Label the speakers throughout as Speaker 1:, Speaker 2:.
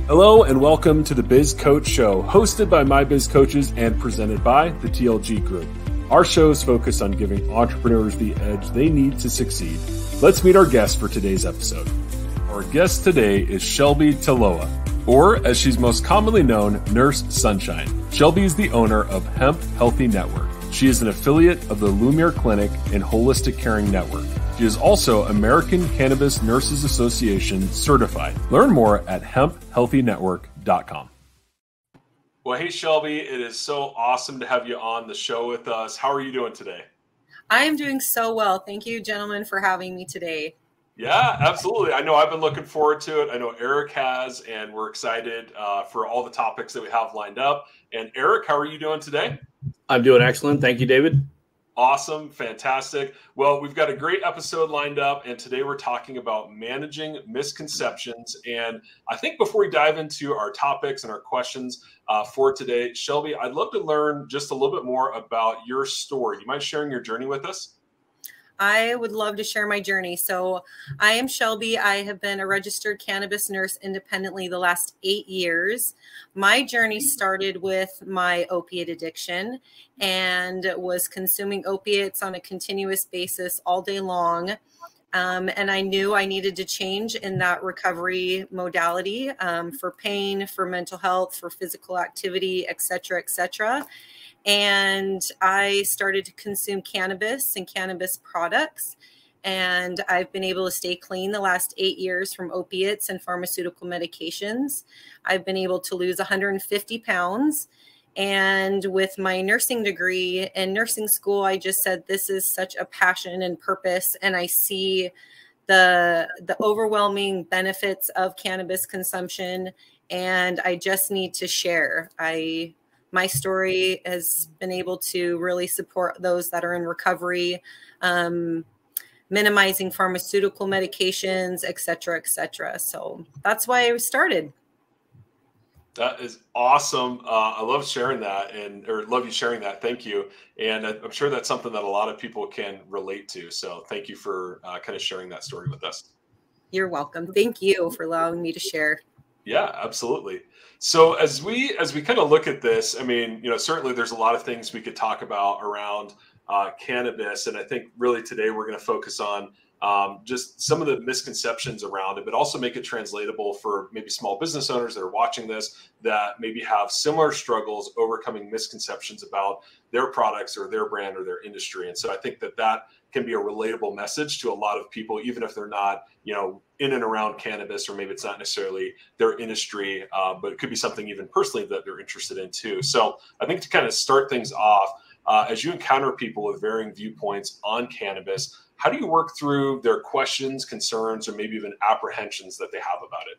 Speaker 1: Hello and welcome to the Biz Coach Show, hosted by my Biz Coaches and presented by the TLG Group. Our shows focus on giving entrepreneurs the edge they need to succeed. Let's meet our guest for today's episode. Our guest today is Shelby Taloa, or as she's most commonly known, Nurse Sunshine. Shelby is the owner of Hemp Healthy Network. She is an affiliate of the Lumiere Clinic and Holistic Caring Network. She is also American Cannabis Nurses Association certified. Learn more at hemphealthynetwork.com. Well, hey, Shelby, it is so awesome to have you on the show with us. How are you doing today?
Speaker 2: I am doing so well. Thank you, gentlemen, for having me today.
Speaker 1: Yeah, absolutely. I know I've been looking forward to it. I know Eric has, and we're excited for all the topics that we have lined up. And Eric, how are you doing today?
Speaker 3: I'm doing excellent. Thank you, David.
Speaker 1: Awesome. Fantastic. Well, we've got a great episode lined up, and today we're talking about managing misconceptions. And I think before we dive into our topics and our questions for today, Shelby, I'd love to learn just a little bit more about your story. Do you mind sharing your journey with us?
Speaker 2: I would love to share my journey. So I am Shelby. I have been a registered cannabis nurse independently the last 8 years. My journey started with my opiate addiction and was consuming opiates on a continuous basis all day long. And I knew I needed to change in that recovery modality for pain, for mental health, for physical activity, et cetera, et cetera. And I started to consume cannabis and cannabis products. And I've been able to stay clean the last 8 years from opiates and pharmaceutical medications. I've been able to lose 150 pounds. And with my nursing degree in nursing school, I just said, this is such a passion and purpose. And I see the overwhelming benefits of cannabis consumption. And I just need to share. My story has been able to really support those that are in recovery, minimizing pharmaceutical medications, et cetera, et cetera. So that's why I started.
Speaker 1: That is awesome. I love sharing that or love you sharing that. Thank you. And I'm sure that's something that a lot of people can relate to. So thank you for kind of sharing that story with us.
Speaker 2: You're welcome. Thank you for allowing me to share.
Speaker 1: Yeah, absolutely. So as we kind of look at this, I mean, certainly there's a lot of things we could talk about around cannabis. And I think really today we're going to focus on just some of the misconceptions around it, but also make it translatable for maybe small business owners that are watching this that maybe have similar struggles overcoming misconceptions about their products or their brand or their industry. And so I think that can be a relatable message to a lot of people, even if they're not, in and around cannabis, or maybe it's not necessarily their industry, but it could be something even personally that they're interested in too. So I think to kind of start things off, as you encounter people with varying viewpoints on cannabis, how do you work through their questions, concerns, or maybe even apprehensions that they have about it?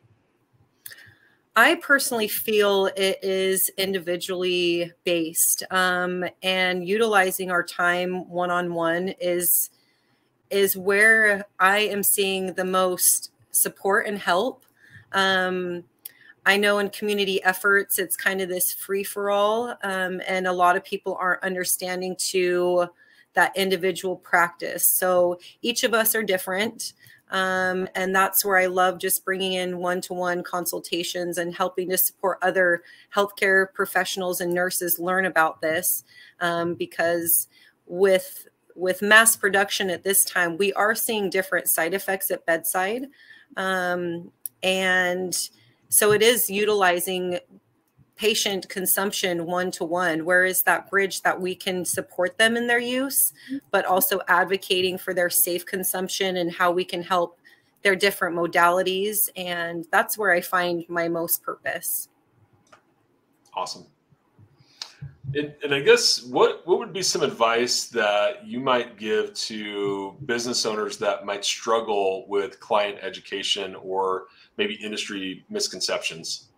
Speaker 2: I personally feel it is individually based, and utilizing our time one-on-one is where I am seeing the most support and help. I know in community efforts, it's kind of this free-for-all, and a lot of people aren't understanding to that individual practice. So each of us are different. And that's where I love just bringing in one-to-one consultations and helping to support other healthcare professionals and nurses learn about this. Because with mass production at this time, we are seeing different side effects at bedside. And so it is utilizing patient consumption one-to-one, where is that bridge that we can support them in their use, but also advocating for their safe consumption and how we can help their different modalities. And that's where I find my most purpose.
Speaker 1: Awesome. And I guess what would be some advice that you might give to business owners that might struggle with client education or maybe industry misconceptions?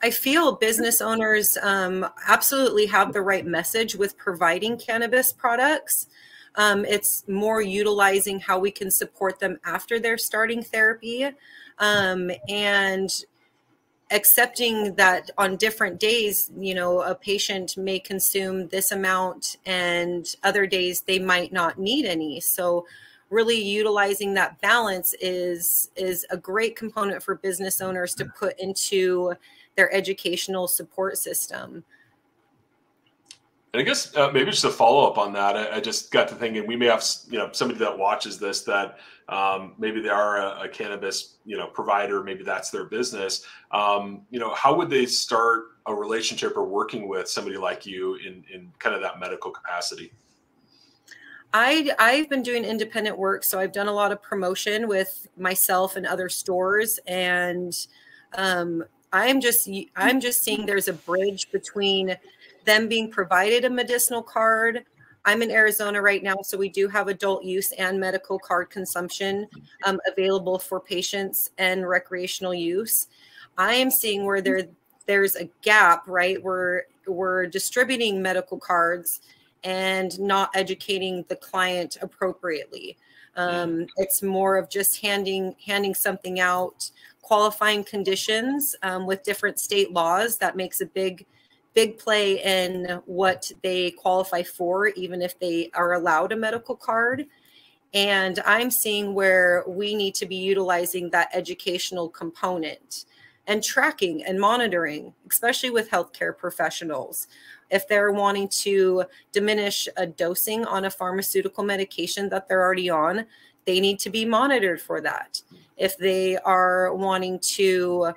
Speaker 2: I feel business owners absolutely have the right message with providing cannabis products. It's more utilizing how we can support them after they're starting therapy, and accepting that on different days, a patient may consume this amount and other days they might not need any. So really utilizing that balance is a great component for business owners to put into their educational support system.
Speaker 1: And I guess maybe just a follow up on that, I just got to thinking we may have somebody that watches this that maybe they are a cannabis provider, maybe that's their business. How would they start a relationship or working with somebody like you in kind of that medical capacity?
Speaker 2: I've been doing independent work, so I've done a lot of promotion with myself and other stores, and I'm just seeing there's a bridge between them being provided a medicinal card. I'm in Arizona right now, so we do have adult use and medical card consumption available for patients and recreational use. I am seeing where there's a gap, right? We're distributing medical cards and not educating the client appropriately. It's more of just handing something out, qualifying conditions with different state laws. That makes a big play in what they qualify for, even if they are allowed a medical card. And I'm seeing where we need to be utilizing that educational component and tracking and monitoring, especially with healthcare professionals. If they're wanting to diminish a dosing on a pharmaceutical medication that they're already on, they need to be monitored for that. If they are wanting to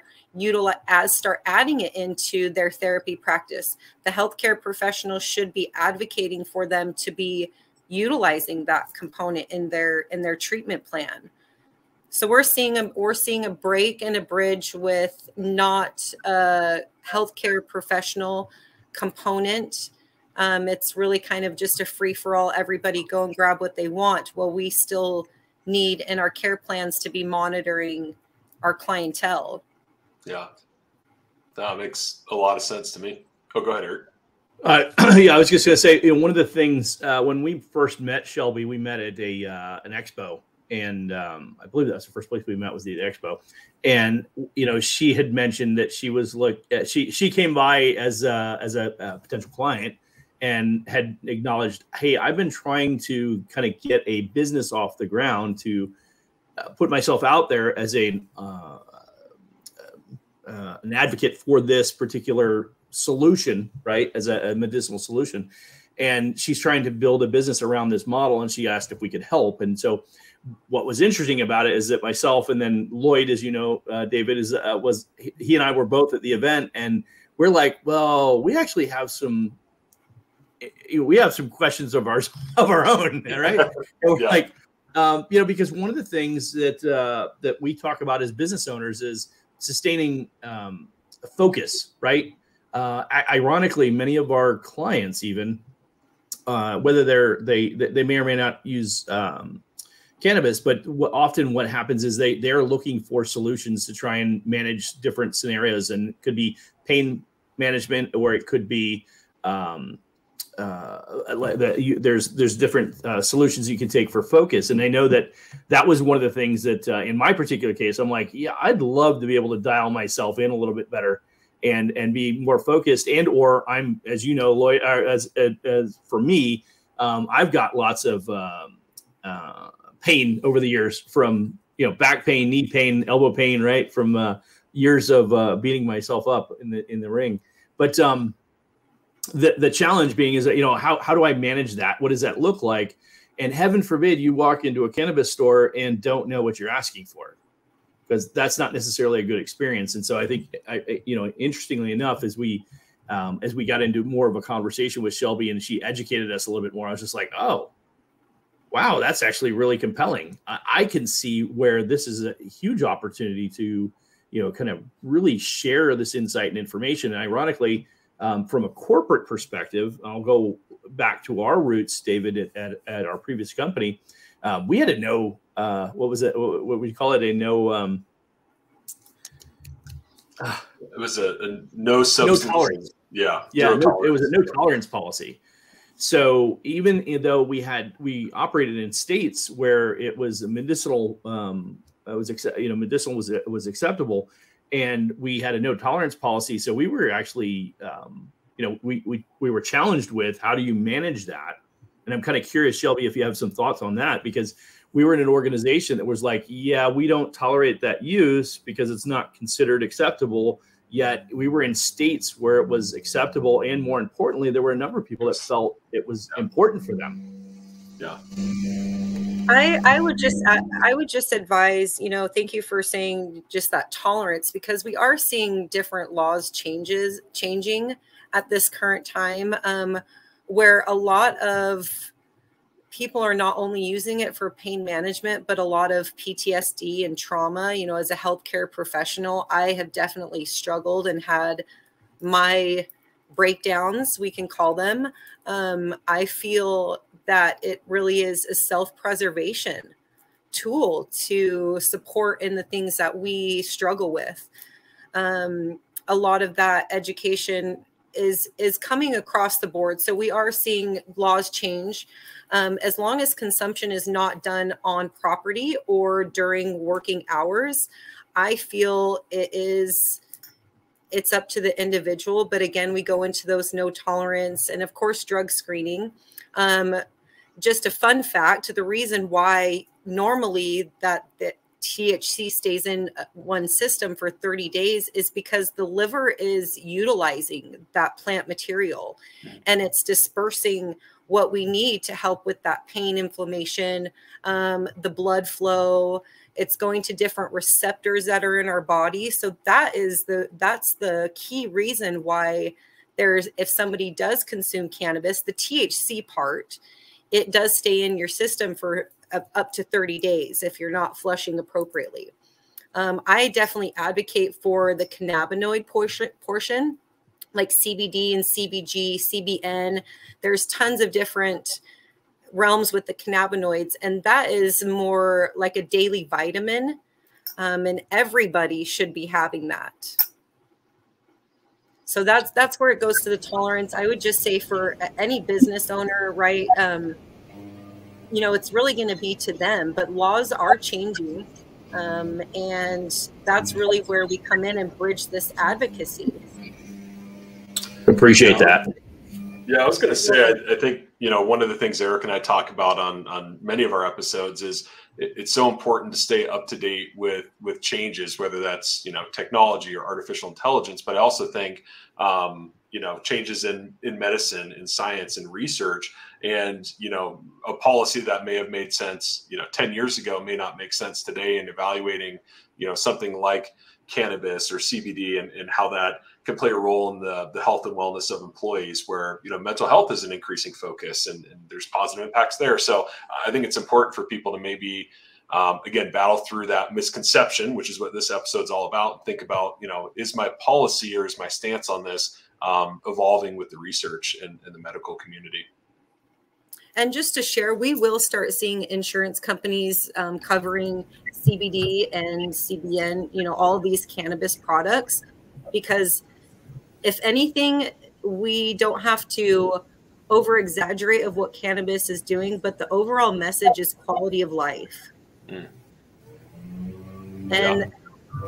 Speaker 2: start adding it into their therapy practice, the healthcare professionals should be advocating for them to be utilizing that component in their treatment plan. So we're seeing a break and a bridge with not a healthcare professional component. It's really kind of just a free for all. Everybody go and grab what they want. Well, we still need in our care plans to be monitoring our clientele.
Speaker 1: Yeah, that makes a lot of sense to me. Oh, go ahead, Eric.
Speaker 3: Yeah, I was just going to say, one of the things when we first met Shelby, we met at an expo, and I believe that's the first place we met was the expo. And she had mentioned that she was she came by as a potential client and had acknowledged, hey, I've been trying to kind of get a business off the ground to put myself out there as an advocate for this particular solution, right, as a medicinal solution. And she's trying to build a business around this model, and she asked if we could help. And so what was interesting about it is that myself and then Lloyd, as you know, David, he and I were both at the event, and we're like, well, we actually have some questions of our own, right? Yeah. Like, because one of the things that we talk about as business owners is sustaining focus, right? Ironically, many of our clients, even whether they may or may not use cannabis, but often what happens is they're looking for solutions to try and manage different scenarios, and it could be pain management, or it could be there's different solutions you can take for focus. And I know that was one of the things that in my particular case, I'm like, yeah, I'd love to be able to dial myself in a little bit better and be more focused. And or I'm, as you know, Lloyd, as for me, I've got lots of pain over the years from back pain, knee pain, elbow pain, right, from years of beating myself up in the ring. But the challenge being is that, how do I manage that? What does that look like? And heaven forbid you walk into a cannabis store and don't know what you're asking for, because that's not necessarily a good experience. And so I think, interestingly enough, as we got into more of a conversation with Shelby and she educated us a little bit more, I was just like, oh, wow, that's actually really compelling. I can see where this is a huge opportunity to, kind of really share this insight and information. And ironically, from a corporate perspective, I'll go back to our roots, David, at our previous company. We had a no, what was it? What would you call it? A no.
Speaker 1: It was a no substance.
Speaker 3: No tolerance.
Speaker 1: Yeah.
Speaker 3: It was a no tolerance policy. So even though we operated in states where it was a medicinal, medicinal was acceptable, and we had a no tolerance policy. So we were actually, we were challenged with how do you manage that And I'm kind of curious, Shelby, if you have some thoughts on that, because we were in an organization that was like, yeah, we don't tolerate that use because it's not considered acceptable. Yet we were in states where it was acceptable. And more importantly, there were a number of people that felt it was important for them.
Speaker 1: Yeah.
Speaker 2: I would just advise, thank you for saying just that tolerance, because we are seeing different laws changing at this current time, where a lot of people are not only using it for pain management, but a lot of PTSD and trauma. As a healthcare professional, I have definitely struggled and had my breakdowns, we can call them. I feel that it really is a self-preservation tool to support in the things that we struggle with. A lot of that education is coming across the board. So we are seeing laws change. As long as consumption is not done on property or during working hours, I feel it's up to the individual. But again, we go into those no tolerance and of course, drug screening. Just a fun fact, the reason why normally that THC stays in one system for 30 days is because the liver is utilizing that plant material and it's dispersing what we need to help with that pain, inflammation, the blood flow. It's going to different receptors that are in our body. So that's the key reason why if somebody does consume cannabis, the THC part, it does stay in your system for up to 30 days if you're not flushing appropriately. I definitely advocate for the cannabinoid portion, like CBD and CBG, CBN. There's tons of different realms with the cannabinoids, and that is more like a daily vitamin, and everybody should be having that. So that's where it goes to the tolerance. I would just say for any business owner, right? It's really going to be to them, but laws are changing. And that's really where we come in and bridge this advocacy.
Speaker 3: Appreciate that.
Speaker 1: Yeah, I was going to say, I think, one of the things Eric and I talk about on many of our episodes is it's so important to stay up to date with changes, whether that's, technology or artificial intelligence. But I also think, changes in medicine, in science and research, and, a policy that may have made sense, 10 years ago may not make sense today, and evaluating, something like cannabis or CBD and how that can play a role in the health and wellness of employees, where, mental health is an increasing focus and there's positive impacts there. So I think it's important for people to maybe, again, battle through that misconception, which is what this episode's all about. Think about, is my policy or is my stance on this evolving with the research and the medical community?
Speaker 2: And just to share, we will start seeing insurance companies covering CBD and CBN, all of these cannabis products, because if anything, we don't have to over exaggerate of what cannabis is doing, but the overall message is quality of life. And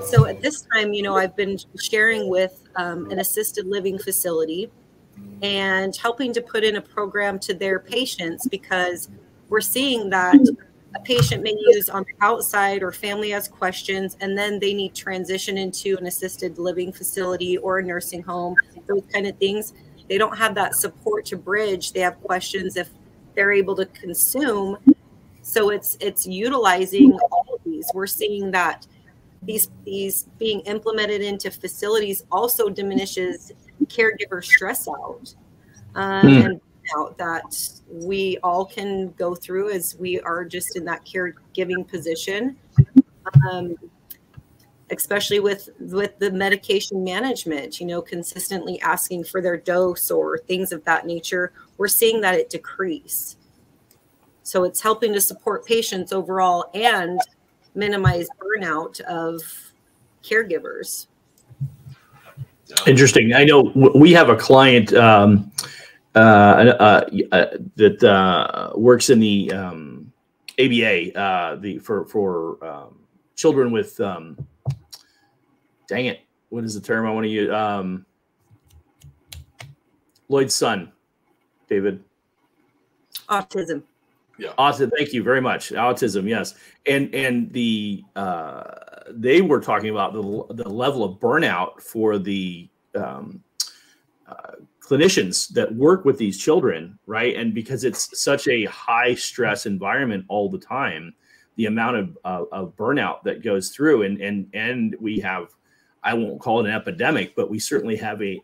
Speaker 2: so at this time, I've been sharing with an assisted living facility and helping to put in a program to their patients, because we're seeing that a patient may use on the outside or family has questions, and then they need transition into an assisted living facility or a nursing home, those kind of things. They don't have that support to bridge. They have questions if they're able to consume. So it's utilizing all of these. We're seeing that these being implemented into facilities also diminishes caregiver stress out and out that we all can go through as we are just in that caregiving position, especially with the medication management, consistently asking for their dose or things of that nature. We're seeing that it decrease. So it's helping to support patients overall and minimize burnout of caregivers.
Speaker 3: Interesting. I know we have a client that works in the ABA, for children with dang it, what is the term I want to use? Lloyd's son, David.
Speaker 2: Autism.
Speaker 1: Yeah.
Speaker 3: Autism. Thank you very much. Autism. Yes. And they were talking about the level of burnout for the clinicians that work with these children, right? And because it's such a high stress environment all the time, the amount of burnout that goes through, and we have, I won't call it an epidemic, but we certainly have a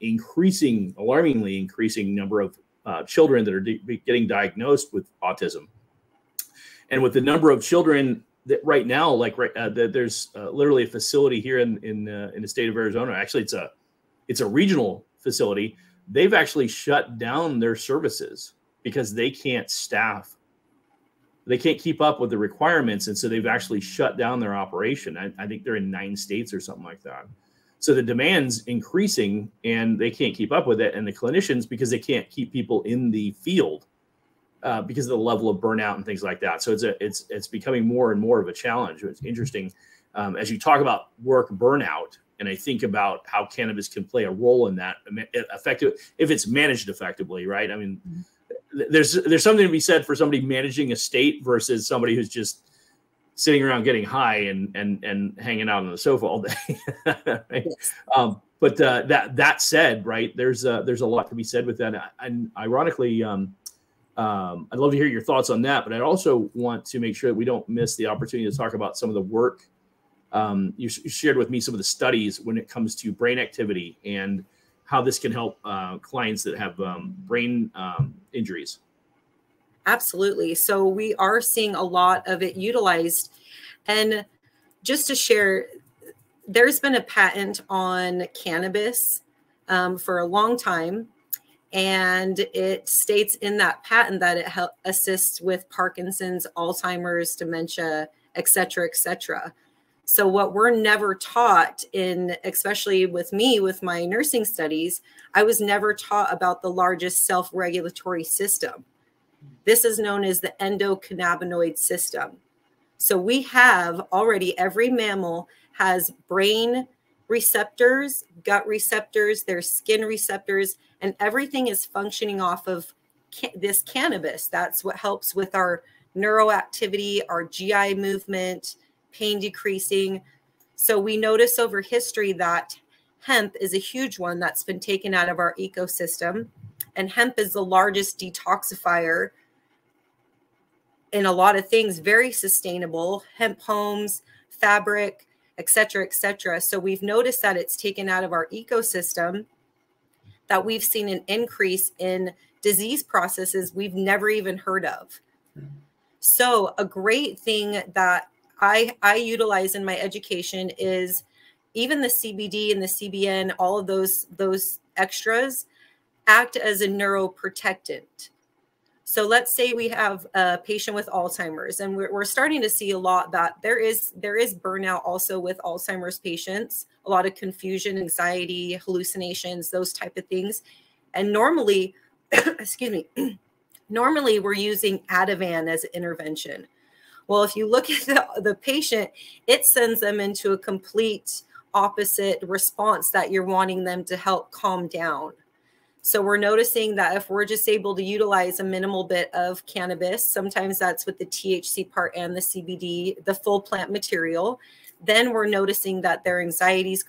Speaker 3: alarmingly increasing number of children that are getting diagnosed with autism. And with the number of children that right now, there's literally a facility here in the state of Arizona. Actually, it's a regional facility. They've actually shut down their services because they can't staff. They can't keep up with the requirements. And so they've actually shut down their operation. I think they're in 9 states or something like that. So the demand's increasing and they can't keep up with it. And the clinicians, because they can't keep people in the field because of the level of burnout and things like that. So it's becoming more and more of a challenge. It's interesting as you talk about work burnout. And I think about how cannabis can play a role in that if it's managed effectively, right? I mean, there's something to be said for somebody managing a state versus somebody who's just sitting around getting high and hanging out on the sofa all day. Right? But that said, right, there's a lot to be said with that. And ironically, I'd love to hear your thoughts on that. But I also want to make sure that we don't miss the opportunity to talk about some of the work. You shared with me some of the studies when it comes to brain activity and how this can help clients that have brain injuries.
Speaker 2: Absolutely. So we are seeing a lot of it utilized. And just to share, there's been a patent on cannabis for a long time. And it states in that patent that it assists with Parkinson's, Alzheimer's, dementia, et cetera, et cetera. So what we're never taught especially with me, with my nursing studies, I was never taught about the largest self-regulatory system. This is known as the endocannabinoid system. So we have already, every mammal has brain receptors, gut receptors, there's skin receptors, and everything is functioning off of this cannabis. That's what helps with our neuroactivity, our GI movement, pain decreasing. So we notice over history that hemp is a huge one that's been taken out of our ecosystem. And hemp is the largest detoxifier in a lot of things, very sustainable, hemp homes, fabric, et cetera, et cetera. So we've noticed that it's taken out of our ecosystem, that we've seen an increase in disease processes we've never even heard of. So a great thing that I utilize in my education is even the CBD and the CBN, all of those extras act as a neuroprotectant. So let's say we have a patient with Alzheimer's, and we're starting to see a lot that there is burnout also with Alzheimer's patients, a lot of confusion, anxiety, hallucinations, those type of things. And normally, excuse me, normally we're using Ativan as an intervention. Well, if you look at the patient, it sends them into a complete opposite response that you're wanting them to help calm down. So we're noticing that if we're just able to utilize a minimal bit of cannabis, sometimes that's with the THC part and the CBD, the full plant material, then we're noticing that their anxiety is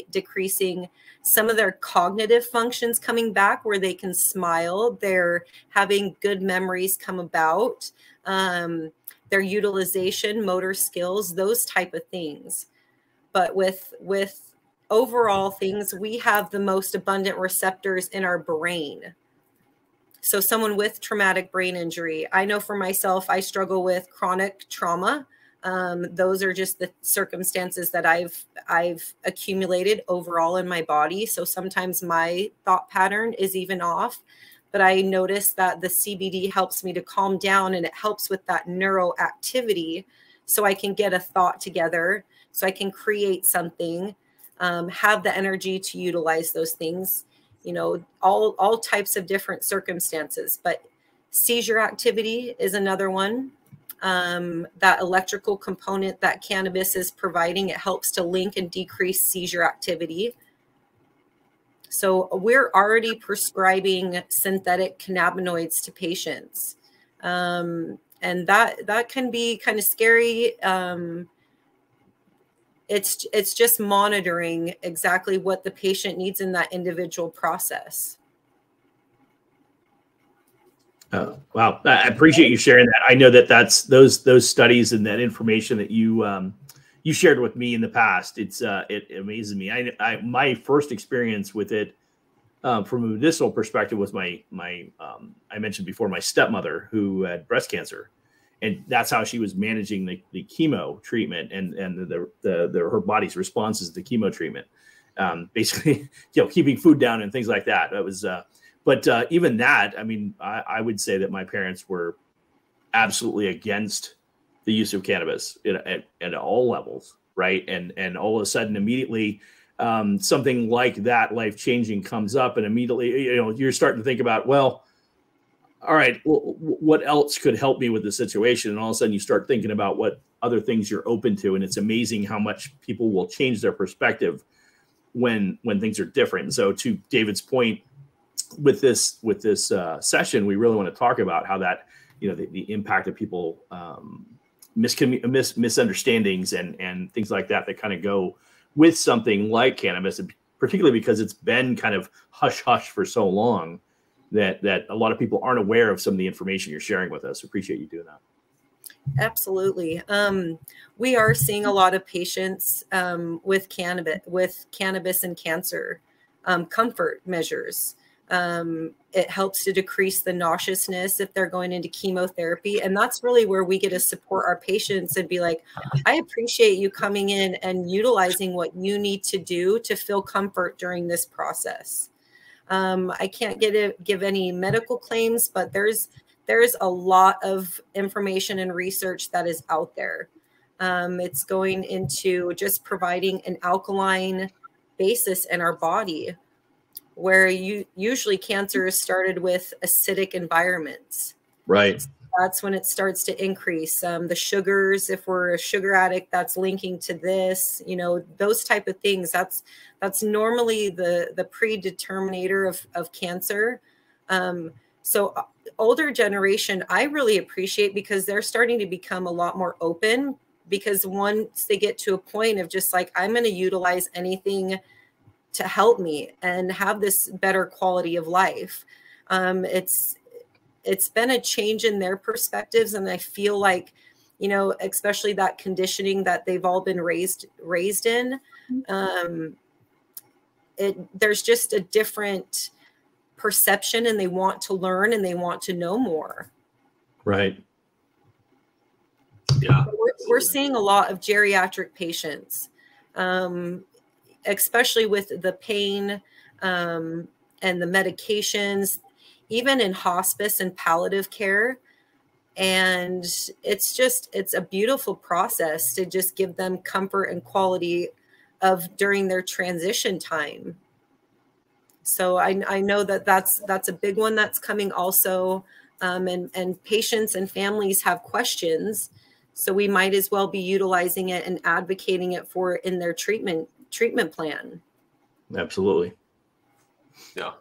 Speaker 2: decreasing, some of their cognitive functions coming back where they can smile, they're having good memories come about, their utilization, motor skills, those type of things. But with overall things, we have the most abundant receptors in our brain. So someone with traumatic brain injury, I know for myself, I struggle with chronic trauma. Those are just the circumstances that I've accumulated overall in my body. So sometimes my thought pattern is even off, but I notice that the CBD helps me to calm down, and it helps with that neuroactivity so I can get a thought together, so I can create something, have the energy to utilize those things, you know, all types of different circumstances. But seizure activity is another one. That electrical component that cannabis is providing, it helps to link and decrease seizure activity. So we're already prescribing synthetic cannabinoids to patients. And that can be kind of scary. It's just monitoring exactly what the patient needs in that individual process.
Speaker 3: Oh, wow. I appreciate you sharing that. I know that that's those studies and that information that you shared with me in the past. It amazes me. My first experience with it from a medicinal perspective was my I mentioned before, my stepmother who had breast cancer, and that's how she was managing the chemo treatment and her body's responses to chemo treatment. Basically, keeping food down and things like that. That was, but even that, I mean, I would say that my parents were absolutely against the use of cannabis at all levels, right? And all of a sudden, immediately, something like that life-changing comes up, and immediately, you're starting to think about, well, all right, well, what else could help me with the situation? And all of a sudden you start thinking about what other things you're open to. And it's amazing how much people will change their perspective when things are different. And so to David's point with this session, we really want to talk about how that, the impact of people, misunderstandings and things like that kind of go with something like cannabis, and particularly because it's been kind of hush hush for so long that a lot of people aren't aware of some of the information you're sharing with us. Appreciate you doing that.
Speaker 2: Absolutely. We are seeing a lot of patients with cannabis and cancer comfort measures. It helps to decrease the nauseousness if they're going into chemotherapy. And that's really where we get to support our patients and be like, I appreciate you coming in and utilizing what you need to do to feel comfort during this process. I can't give any medical claims, but there's a lot of information and research that is out there. It's going into just providing an alkaline basis in our body, where usually cancer is started with acidic environments.
Speaker 3: Right.
Speaker 2: That's when it starts to increase. The sugars, if we're a sugar addict, that's linking to this, those type of things. That's normally the predeterminator of cancer. So older generation, I really appreciate, because they're starting to become a lot more open, because once they get to a point of just like, I'm going to utilize anything to help me and have this better quality of life. It's been a change in their perspectives. And I feel like, especially that conditioning that they've all been raised in, there's just a different perception, and they want to learn and they want to know more.
Speaker 3: Right.
Speaker 1: Yeah.
Speaker 2: We're seeing a lot of geriatric patients, especially with the pain and the medications, even in hospice and palliative care. And it's a beautiful process to just give them comfort and quality of during their transition time. So I know that's a big one that's coming also. And patients and families have questions. So we might as well be utilizing it and advocating it for in their treatment plan.
Speaker 3: Absolutely.
Speaker 1: Yeah.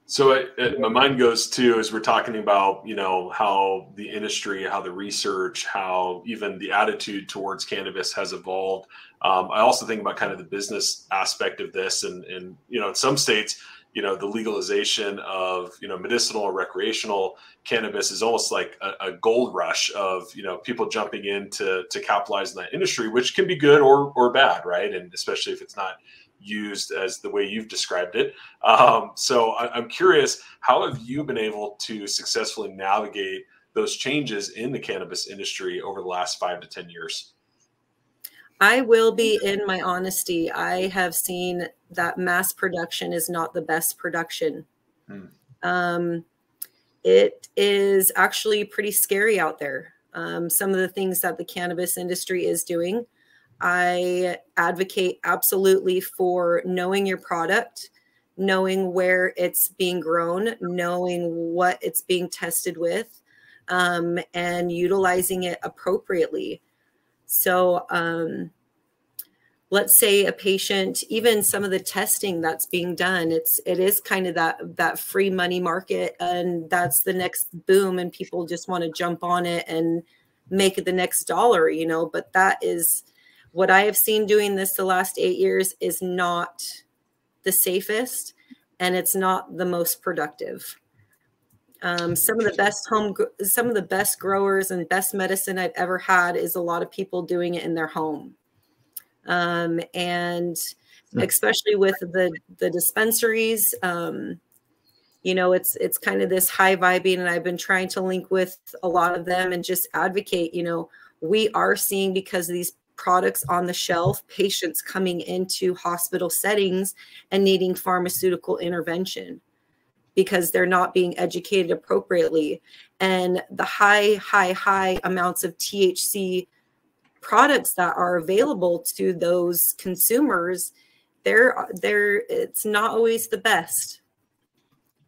Speaker 1: So my mind goes to, as we're talking about, how the industry, how the research, how even the attitude towards cannabis has evolved. I also think about kind of the business aspect of this, and in some states, the legalization of, medicinal or recreational cannabis is almost like a gold rush of, people jumping in to capitalize on that industry, which can be good or bad, right? And especially if it's not used as the way you've described it. So I'm curious, how have you been able to successfully navigate those changes in the cannabis industry over the last 5 to 10 years?
Speaker 2: I will be in my honesty. I have seen that mass production is not the best production. It is actually pretty scary out there. Some of the things that the cannabis industry is doing. I advocate absolutely for knowing your product, knowing where it's being grown, knowing what it's being tested with, and utilizing it appropriately. So let's say a patient, even some of the testing that's being done, it is kind of that free money market, and that's the next boom, and people just want to jump on it and make it the next dollar, you know. But that is what I have seen doing this the last 8 years is not the safest, and it's not the most productive. Some of the best growers and best medicine I've ever had is a lot of people doing it in their home. And especially with the dispensaries, you know, it's kind of this high vibing, and I've been trying to link with a lot of them and just advocate. You know, we are seeing, because of these products on the shelf, patients coming into hospital settings and needing pharmaceutical intervention because they're not being educated appropriately. And the high amounts of THC products that are available to those consumers, it's not always the best.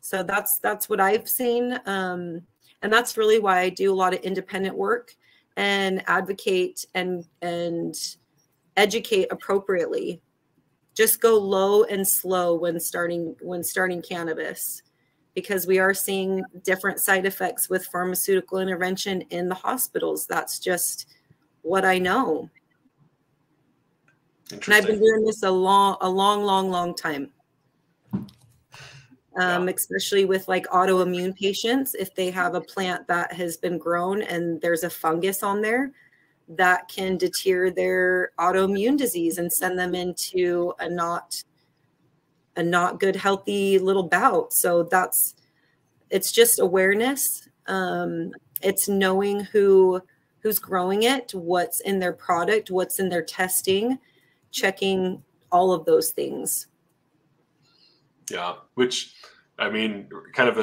Speaker 2: So that's what I've seen, and that's really why I do a lot of independent work and advocate and educate appropriately. Just go low and slow when starting cannabis, because we are seeing different side effects with pharmaceutical intervention in the hospitals. That's just what I know. And I've been doing this a long time. Especially with like autoimmune patients, if they have a plant that has been grown and there's a fungus on there, that can deter their autoimmune disease and send them into a not good, healthy little bout. So it's just awareness. It's knowing who's growing it, what's in their product, what's in their testing, checking all of those things.
Speaker 1: Yeah, which, I mean, kind of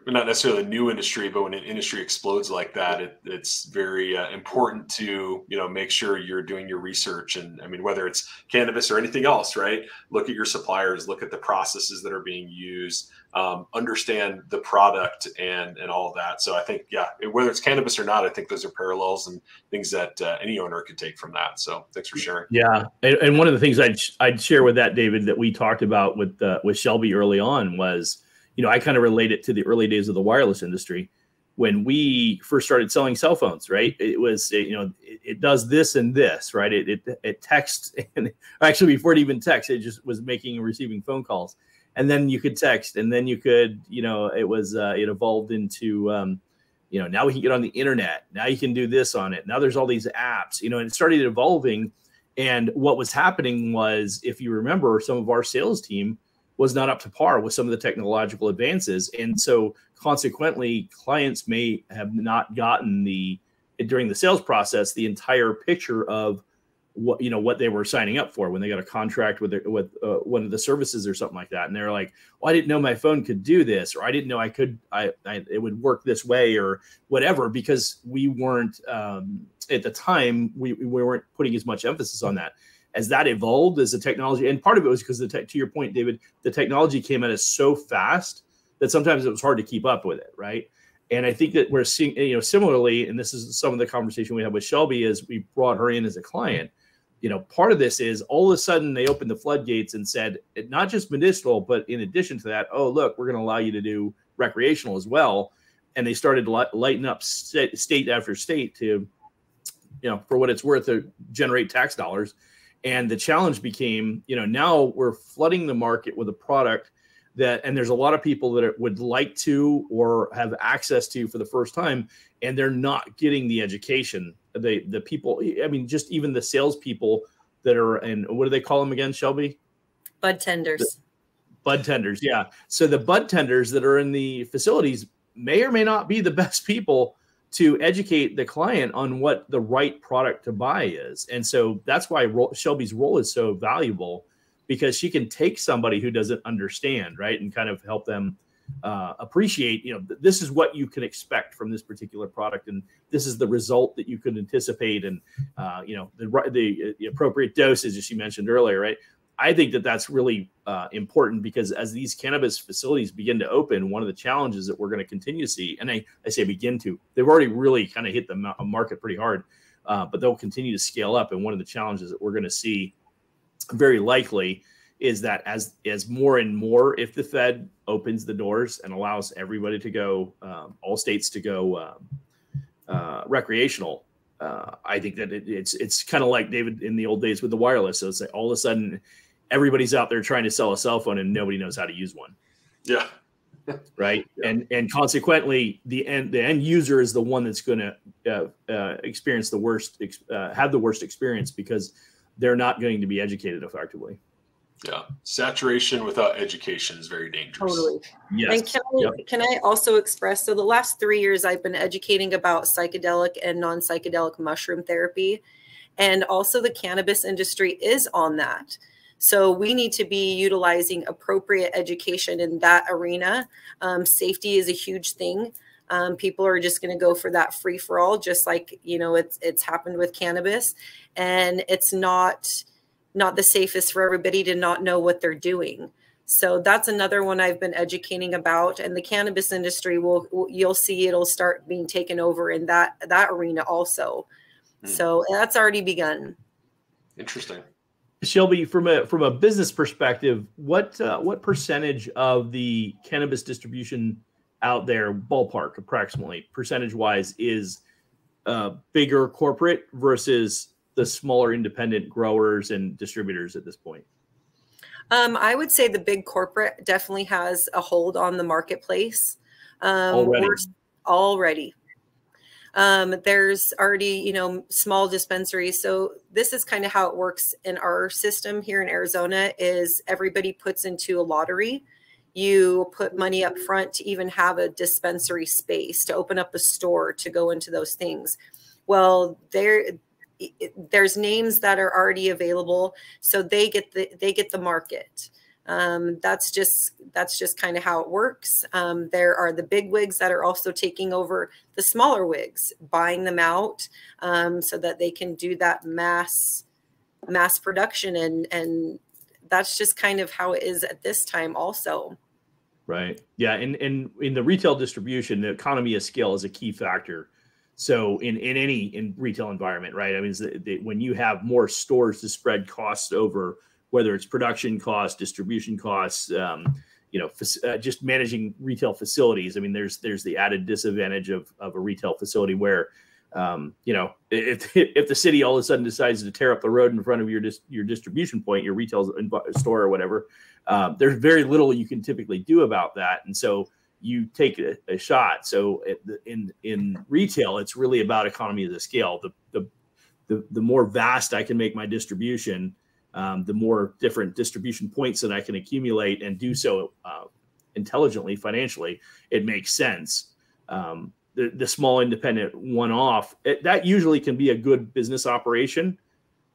Speaker 1: not necessarily a new industry, but when an industry explodes like that, it's very important to, you know, make sure you're doing your research. And I mean, whether it's cannabis or anything else, right? Look at your suppliers, look at the processes that are being used, understand the product and all of that. So I think, yeah, whether it's cannabis or not, I think those are parallels and things that any owner could take from that. So thanks for sharing.
Speaker 3: Yeah. And one of the things I'd share with that, David, that we talked about with Shelby early on was, you know, I kind of relate it to the early days of the wireless industry when we first started selling cell phones, right? It was, you know, it does this and this, right? It texts, and actually before it even texts, it just was making and receiving phone calls. And then you could text, and then you could, you know, it evolved into, you know, now we can get on the internet. Now you can do this on it. Now there's all these apps, you know, and it started evolving. And what was happening was, if you remember, some of our sales team was not up to par with some of the technological advances. And so consequently, clients may have not gotten during the sales process, the entire picture of what they were signing up for when they got a contract with one of the services or something like that. And they're like, well, I didn't know my phone could do this, or I didn't know it would work this way or whatever, because we weren't, at the time, we weren't putting as much emphasis on that. As that evolved, as the technology, and part of it was because to your point, David, the technology came at us so fast that sometimes it was hard to keep up with it, right? And I think that we're seeing, you know, similarly, and this is some of the conversation we had with Shelby as we brought her in as a client. You know, part of this is all of a sudden they opened the floodgates and said, not just medicinal, but in addition to that, oh, look, we're going to allow you to do recreational as well. And they started lighting up state after state to, you know, for what it's worth, to generate tax dollars. And the challenge became, you know, now we're flooding the market with a product and there's a lot of people that would like to or have access to for the first time, and they're not getting the education. The people, I mean, just even the salespeople that are, and what do they call them again, Shelby?
Speaker 2: Bud tenders.
Speaker 3: Bud tenders, yeah. So the bud tenders that are in the facilities may or may not be the best people to educate the client on what the right product to buy is. And so that's why Shelby's role is so valuable, because she can take somebody who doesn't understand, right, and kind of help them appreciate, you know, this is what you can expect from this particular product, and this is the result that you could anticipate, and you know, the appropriate dosage, as you mentioned earlier, right? I think that that's really important, because as these cannabis facilities begin to open, one of the challenges that we're going to continue to see, and I say begin to, they've already really kind of hit the market pretty hard, but they'll continue to scale up. And one of the challenges that we're going to see very likely is that as more and more, if the Fed opens the doors and allows everybody to go, all states to go recreational, I think that it's kind of like, David, in the old days with the wireless. So it's like all of a sudden everybody's out there trying to sell a cell phone and nobody knows how to use one.
Speaker 1: Yeah.
Speaker 3: Right.
Speaker 1: Yeah.
Speaker 3: And consequently, the end user is the one that's going to experience the worst, have the worst experience, because they're not going to be educated effectively.
Speaker 1: Yeah. Saturation without education is very dangerous.
Speaker 2: Totally.
Speaker 3: Yes.
Speaker 2: And can I also express, so the last 3 years I've been educating about psychedelic and non-psychedelic mushroom therapy, and also the cannabis industry is on that. So we need to be utilizing appropriate education in that arena. Safety is a huge thing. People are just going to go for that free for all, just like, you know, it's happened with cannabis, and it's not the safest for everybody to not know what they're doing. So that's another one I've been educating about, and the cannabis industry you'll see it'll start being taken over in that arena also. So that's already begun.
Speaker 1: Interesting.
Speaker 3: Shelby, from a business perspective, what percentage of the cannabis distribution out there, ballpark approximately percentage wise, is bigger corporate versus the smaller independent growers and distributors at this point?
Speaker 2: I would say the big corporate definitely has a hold on the marketplace already. There's already, you know, small dispensaries. So this is kind of how it works in our system here in Arizona, is everybody puts into a lottery. You put money up front to even have a dispensary space, to open up a store, to go into those things. Well, there's names that are already available, so they get the market. That's just kind of how it works. There are the big wigs that are also taking over the smaller wigs, buying them out, so that they can do that mass production, and that's just kind of how it is at this time also.
Speaker 3: Right. Yeah. And in the retail distribution, the economy of scale is a key factor. So in retail environment, right? I mean, when you have more stores to spread costs over, whether it's production costs, distribution costs, just managing retail facilities. I mean, there's the added disadvantage of a retail facility where, if the city all of a sudden decides to tear up the road in front of your distribution point, your retail store or whatever, there's very little you can typically do about that. And so you take a shot. So in retail, it's really about economy of the scale. The more vast I can make my distribution, the more different distribution points that I can accumulate and do so intelligently, financially, it makes sense. The small independent one-off, that usually can be a good business operation,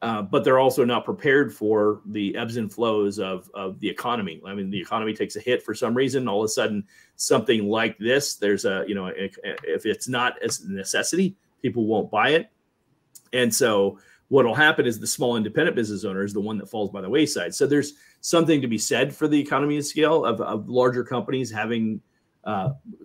Speaker 3: but they're also not prepared for the ebbs and flows of the economy. I mean, the economy takes a hit for some reason. All of a sudden, something like this, there's if it's not a necessity, people won't buy it. And so what will happen is the small independent business owner is the one that falls by the wayside. So there's something to be said for the economy of scale of larger companies having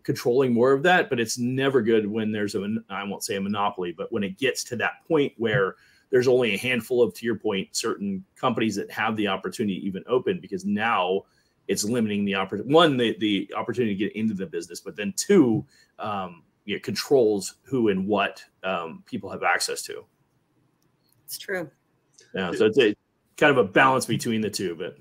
Speaker 3: controlling more of that, but it's never good when there's I won't say a monopoly, but when it gets to that point where there's only a handful of, to your point, certain companies that have the opportunity to even open, because now it's limiting the opportunity. The opportunity to get into the business, but then two, it controls who and what people have access to.
Speaker 2: It's true.
Speaker 3: Yeah, so it's a kind of a balance between the two, but.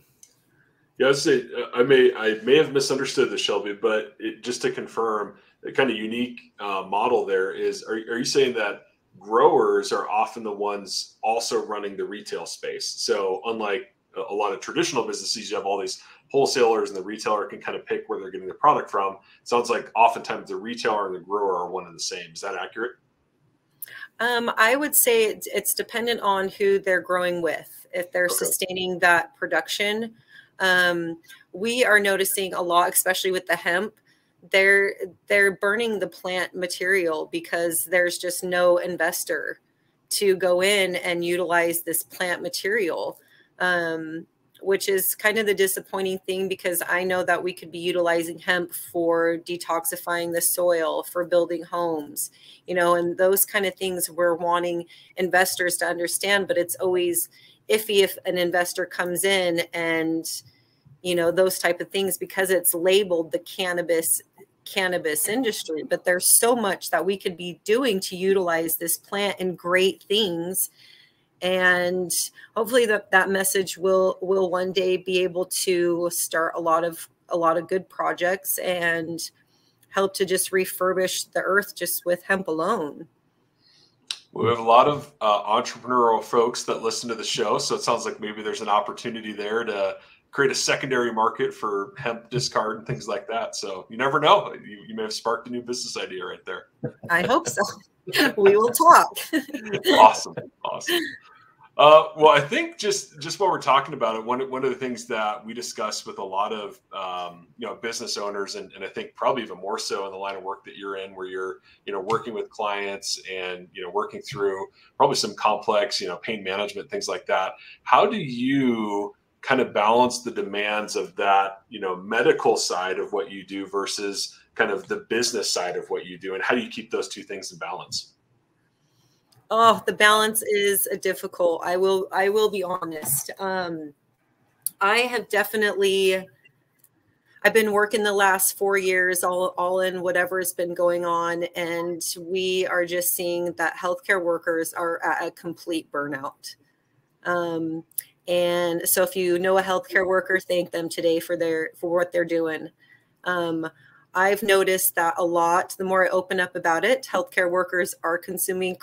Speaker 1: Yeah, I would say I may have misunderstood this, Shelby, but just to confirm, the kind of unique model there is: are you saying that growers are often the ones also running the retail space? So unlike a lot of traditional businesses, you have all these wholesalers, and the retailer can kind of pick where they're getting the product from. It sounds like oftentimes the retailer and the grower are one and the same. Is that accurate?
Speaker 2: I would say it's dependent on who they're growing with, if they're sustaining that production. We are noticing a lot, especially with the hemp, they're burning the plant material because there's just no investor to go in and utilize this plant material, which is kind of the disappointing thing, because I know that we could be utilizing hemp for detoxifying the soil, for building homes, and those kind of things we're wanting investors to understand. But it's always, iffy if an investor comes in and, you know, those type of things, because it's labeled the cannabis industry. But there's so much that we could be doing to utilize this plant in great things. And hopefully that message will one day be able to start a lot of good projects and help to just refurbish the earth just with hemp alone.
Speaker 1: We have a lot of entrepreneurial folks that listen to the show, so it sounds like maybe there's an opportunity there to create a secondary market for hemp discard and things like that. So you never know. You may have sparked a new business idea right there.
Speaker 2: I hope so. We will talk.
Speaker 1: Awesome. Well, I think just while we're talking about it, one of the things that we discuss with a lot of business owners, and I think probably even more so in the line of work that you're in, where you're working with clients and working through probably some complex pain management, things like that. How do you kind of balance the demands of that medical side of what you do versus kind of the business side of what you do, and how do you keep those two things in balance?
Speaker 2: Oh, the balance is difficult. I will be honest. I've been working the last 4 years all in whatever has been going on. And we are just seeing that healthcare workers are at a complete burnout. And so if you know a healthcare worker, thank them today for what they're doing. I've noticed that a lot. The more I open up about it, healthcare workers are consuming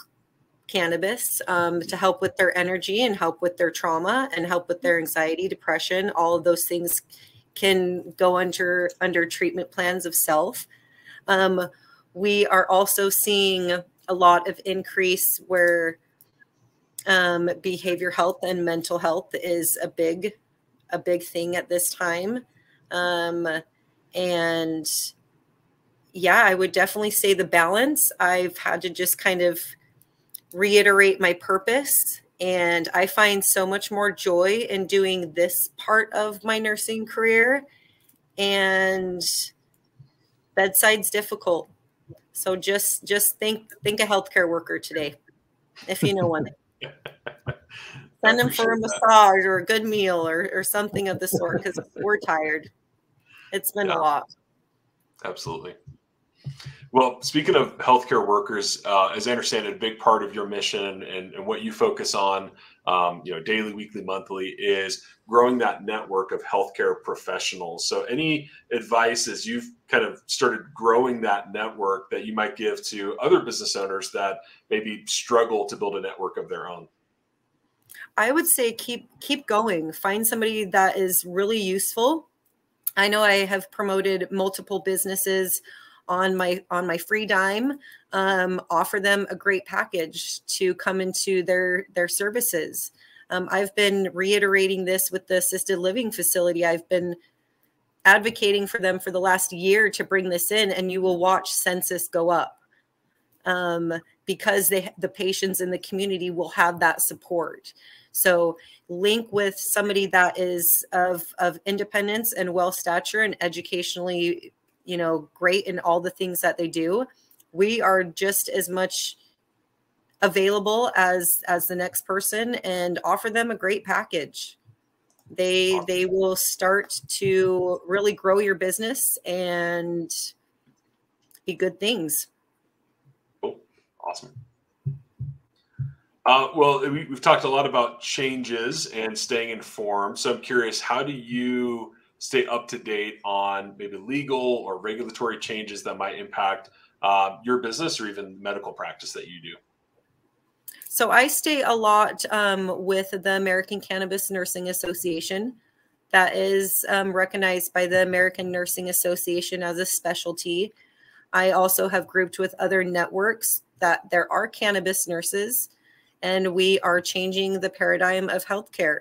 Speaker 2: cannabis to help with their energy and help with their trauma and help with their anxiety, depression. All of those things can go under treatment plans of self. We are also seeing a lot of increase where behavior health and mental health is a big thing at this time. And yeah, I would definitely say the balance. I've had to just kind of reiterate my purpose. And I find so much more joy in doing this part of my nursing career. And bedside's difficult. So just think a healthcare worker today, if you know one. Send them for a massage or a good meal or something of the sort, because we're tired. It's been a lot. Absolutely.
Speaker 1: Well, speaking of healthcare workers, as I understand it, a big part of your mission and what you focus on, daily, weekly, monthly, is growing that network of healthcare professionals. So any advice as you've kind of started growing that network that you might give to other business owners that maybe struggle to build a network of their own?
Speaker 2: I would say keep going. Find somebody that is really useful. I know I have promoted multiple businesses on my free dime, offer them a great package to come into their services. I've been reiterating this with the assisted living facility. I've been advocating for them for the last year to bring this in, and you will watch census go up because the patients in the community will have that support. So link with somebody that is of independence and well stature and educationally great in all the things that they do. We are just as much available as the next person, and offer them a great package. They will start to really grow your business and be good things.
Speaker 1: Cool. Awesome. Well, we've talked a lot about changes and staying informed. So I'm curious, how do you stay up to date on maybe legal or regulatory changes that might impact your business or even medical practice that you do?
Speaker 2: So I stay a lot with the American Cannabis Nursing Association. That is recognized by the American Nursing Association as a specialty. I also have grouped with other networks that there are cannabis nurses, and we are changing the paradigm of healthcare.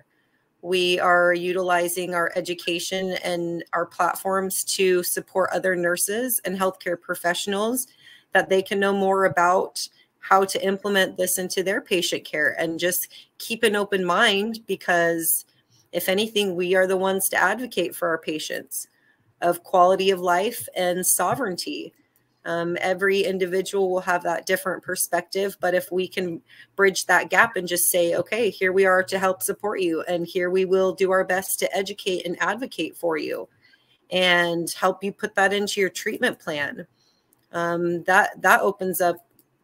Speaker 2: We are utilizing our education and our platforms to support other nurses and healthcare professionals, that they can know more about how to implement this into their patient care, and just keep an open mind, because if anything, we are the ones to advocate for our patients of quality of life and sovereignty. Every individual will have that different perspective, but if we can bridge that gap and just say, okay, here we are to help support you, and here we will do our best to educate and advocate for you and help you put that into your treatment plan. That opens up,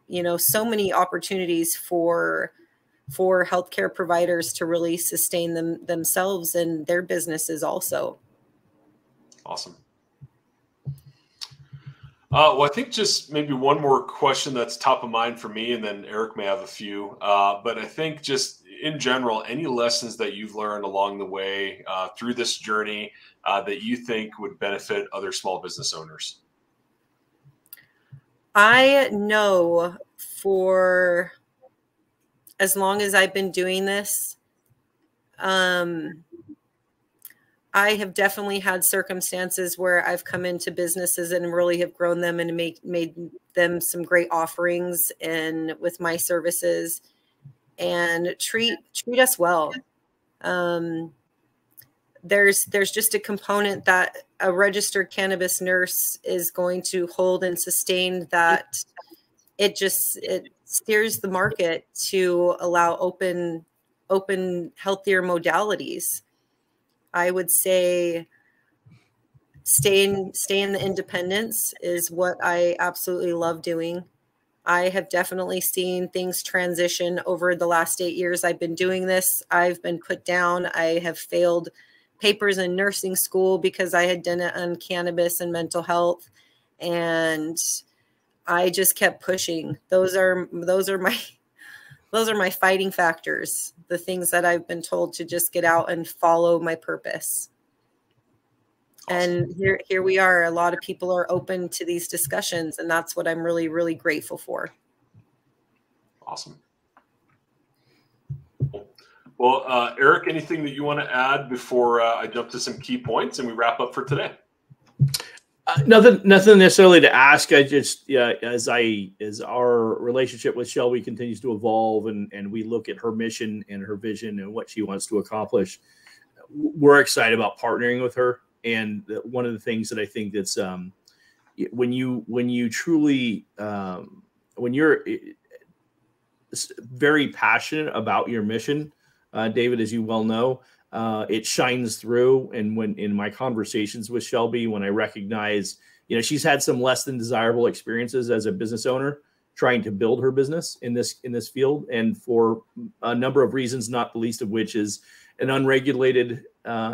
Speaker 2: you know, so many opportunities for healthcare providers to really sustain themselves and their businesses also.
Speaker 1: Awesome. Well, I think just maybe one more question that's top of mind for me, and then Eric may have a few. But I think just in general, any lessons that you've learned along the way through this journey that you think would benefit other small business owners?
Speaker 2: I know for as long as I've been doing this, I have definitely had circumstances where I've come into businesses and really have grown them and made them some great offerings and with my services, and treat us well. There's just a component that a registered cannabis nurse is going to hold and sustain, that it steers the market to allow open, healthier modalities. I would say stay in the independence is what I absolutely love doing. I have definitely seen things transition over the last 8 years I've been doing this. I've been put down. I have failed papers in nursing school because I had done it on cannabis and mental health, and I just kept pushing. Those are my fighting factors, the things that I've been told to just get out and follow my purpose. And here we are. A lot of people are open to these discussions, and that's what I'm really, really grateful for.
Speaker 1: Awesome. Well, Eric, anything that you want to add before I jump to some key points and we wrap up for today?
Speaker 3: Nothing necessarily to ask. I just, as our relationship with Shelby continues to evolve and we look at her mission and her vision and what she wants to accomplish, we're excited about partnering with her. And one of the things that I think that's when you're very passionate about your mission, David, as you well know, it shines through. And when in my conversations with Shelby, when I recognize, she's had some less than desirable experiences as a business owner trying to build her business in this field, and for a number of reasons, not the least of which is an unregulated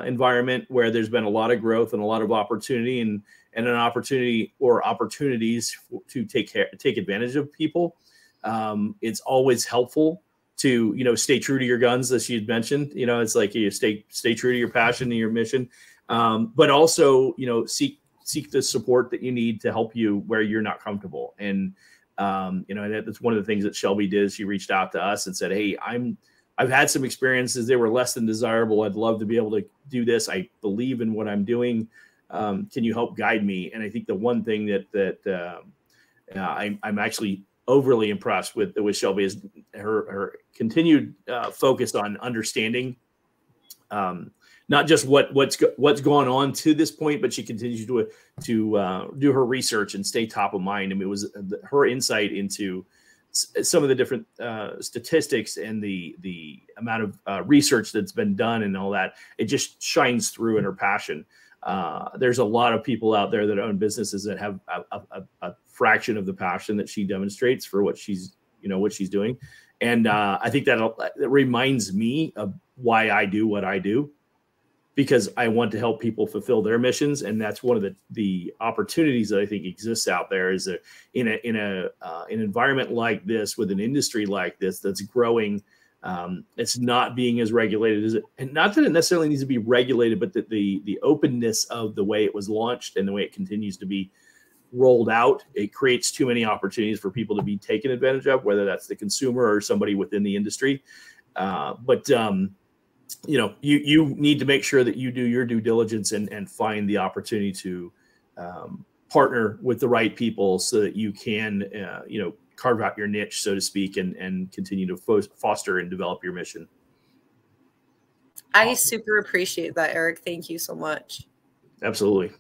Speaker 3: environment where there's been a lot of growth and a lot of opportunity and an opportunity or opportunities to take advantage of people. It's always helpful to, stay true to your guns, as you'd mentioned. It's like you stay true to your passion and your mission, but also, seek the support that you need to help you where you're not comfortable. And, that's one of the things that Shelby did. She reached out to us and said, "Hey, I've had some experiences. They were less than desirable. I'd love to be able to do this. I believe in what I'm doing. Can you help guide me?" And I think the one thing that I'm actually overly impressed with Shelby is her continued focus on understanding not just what's gone on to this point, but she continues to do her research and stay top of mind. I mean, it was her insight into some of the different statistics and the amount of research that's been done and all that. It just shines through in her passion. There's a lot of people out there that own businesses that have a fraction of the passion that she demonstrates for what she's doing. And I think that reminds me of why I do what I do, because I want to help people fulfill their missions. And that's one of the opportunities that I think exists out there, is that in an environment like this, with an industry like this that's growing, it's not being as regulated as it, and not that it necessarily needs to be regulated, but that the openness of the way it was launched and the way it continues to be rolled out, it creates too many opportunities for people to be taken advantage of, whether that's the consumer or somebody within the industry. You need to make sure that you do your due diligence and find the opportunity to partner with the right people so that you can, carve out your niche, so to speak, and continue to foster and develop your mission.
Speaker 2: I super appreciate that, Eric. Thank you so much.
Speaker 3: Absolutely.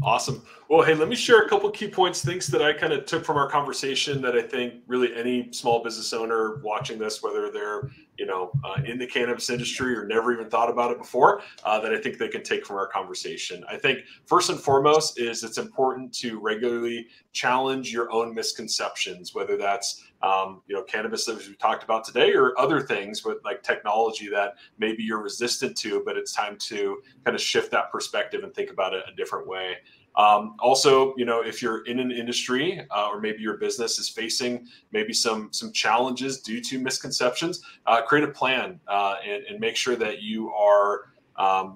Speaker 1: Awesome. Well, hey, let me share a couple key points, things that I kind of took from our conversation that I think really any small business owner watching this, whether they're, in the cannabis industry or never even thought about it before, that I think they can take from our conversation. I think first and foremost is it's important to regularly challenge your own misconceptions, whether that's, cannabis as we talked about today, or other things with like technology that maybe you're resistant to, but it's time to kind of shift that perspective and think about it a different way. Also, if you're in an industry or maybe your business is facing maybe some challenges due to misconceptions, create a plan and make sure that you are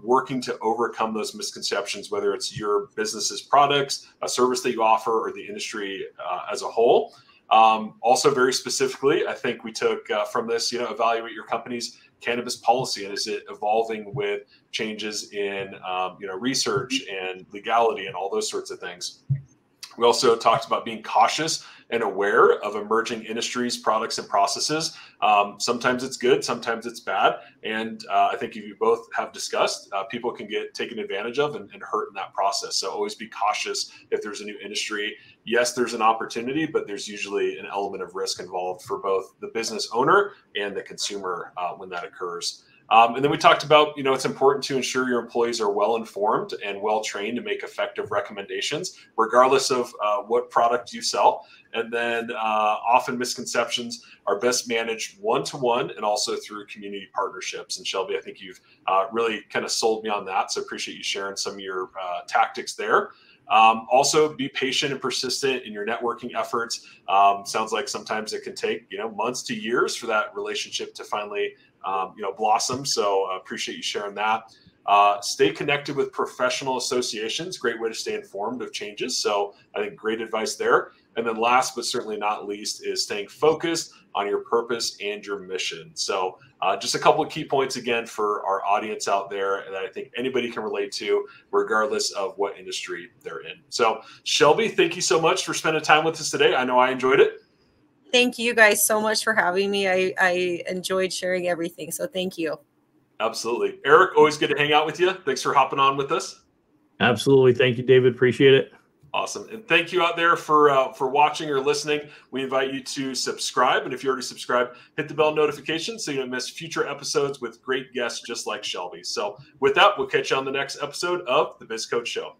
Speaker 1: working to overcome those misconceptions, whether it's your business's products, a service that you offer, or the industry as a whole. Also, very specifically, I think we took from this, evaluate your company's cannabis policy, and is it evolving with changes in research and legality and all those sorts of things. We also talked about being cautious and aware of emerging industries, products, and processes. Sometimes it's good, sometimes it's bad. And I think you both have discussed, people can get taken advantage of and hurt in that process. So always be cautious if there's a new industry. Yes, there's an opportunity, but there's usually an element of risk involved for both the business owner and the consumer when that occurs. And then we talked about, it's important to ensure your employees are well informed and well trained to make effective recommendations, regardless of what product you sell. And then often misconceptions are best managed one-to-one and also through community partnerships. And Shelby, I think you've really kind of sold me on that. So appreciate you sharing some of your tactics there. Also, be patient and persistent in your networking efforts. Sounds like sometimes it can take, months to years for that relationship to finally blossom. So appreciate you sharing that. Stay connected with professional associations. Great way to stay informed of changes. So I think great advice there. And then last, but certainly not least, is staying focused on your purpose and your mission. So just a couple of key points again for our audience out there that I think anybody can relate to, regardless of what industry they're in. So Shelby, thank you so much for spending time with us today. I know I enjoyed it.
Speaker 2: Thank you guys so much for having me. I enjoyed sharing everything. So thank you.
Speaker 1: Absolutely. Eric, always good to hang out with you. Thanks for hopping on with us.
Speaker 3: Absolutely. Thank you, David. Appreciate it.
Speaker 1: Awesome. And thank you out there for watching or listening. We invite you to subscribe. And if you already subscribed, hit the bell notification so you don't miss future episodes with great guests just like Shelby. So with that, we'll catch you on the next episode of the Biz Coach Show.